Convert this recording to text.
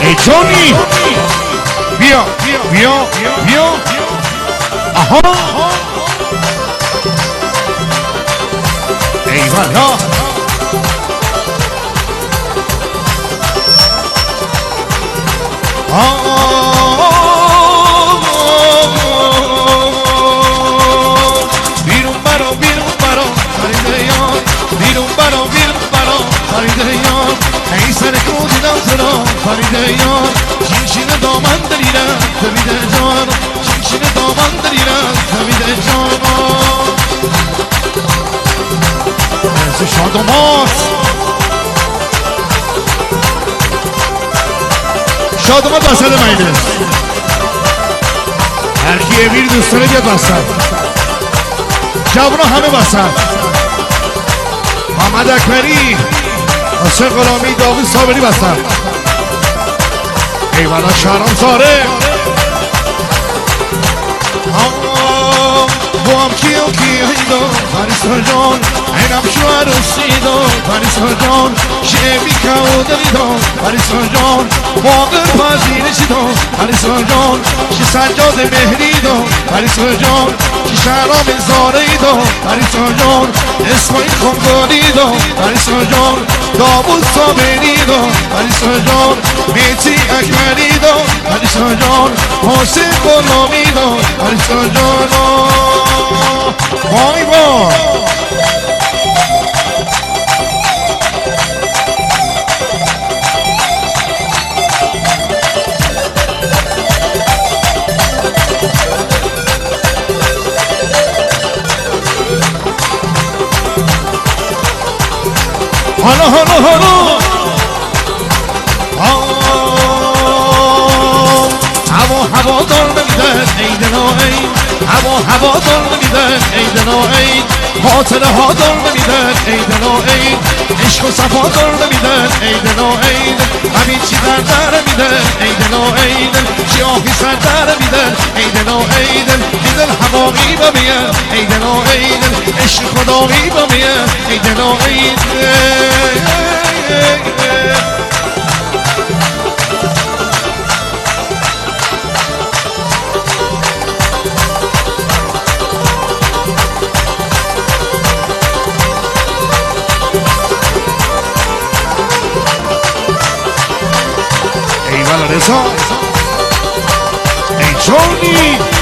ای جونی بیا بیا بیا آها ای والا بیرون برا خریده یار بیرون برا خریده یار ای سر کو دیدم تو را خریده یار شینشین دامن دلیرم دویده جان شینشین دامن دلیرم دویده جان از شادمات شادمات بسد مایده هر کیه بیر دوستانه بیاد بسد جونا همه بسد محمد اکبری حسین غلامی داوود صابری بسد ایوالا شهرام ساره با هم کیو کیو پریسا جان اینم شوهر رسیدا پریسا جان شیبی کودلی دا پریسا جان واقع پذیرشی دا پریسا جان شی سجاد مهری دا پریسا جان شی شهرام زاره دا پریسا جان اسماعیل خانگانی دا پریسا جان داوود صابری دا پریسا جان میتی اکبری دا پریسا جان حسین غلامی دا پریسا جان وای وای هلو هوا دار نمیدن عید نوعید هوا دار نمیدن عید نوعید خاطره ها دار نمیدن عید نوعید عشق و صفا دار نمیدن عید نوعید همین چی در میدن عید نوعید شیاهی سر در میدن عید نوعید عید الحماقی بمیه عید نوعید عشق خدایی بمیه عید نوعید رضا ای جونی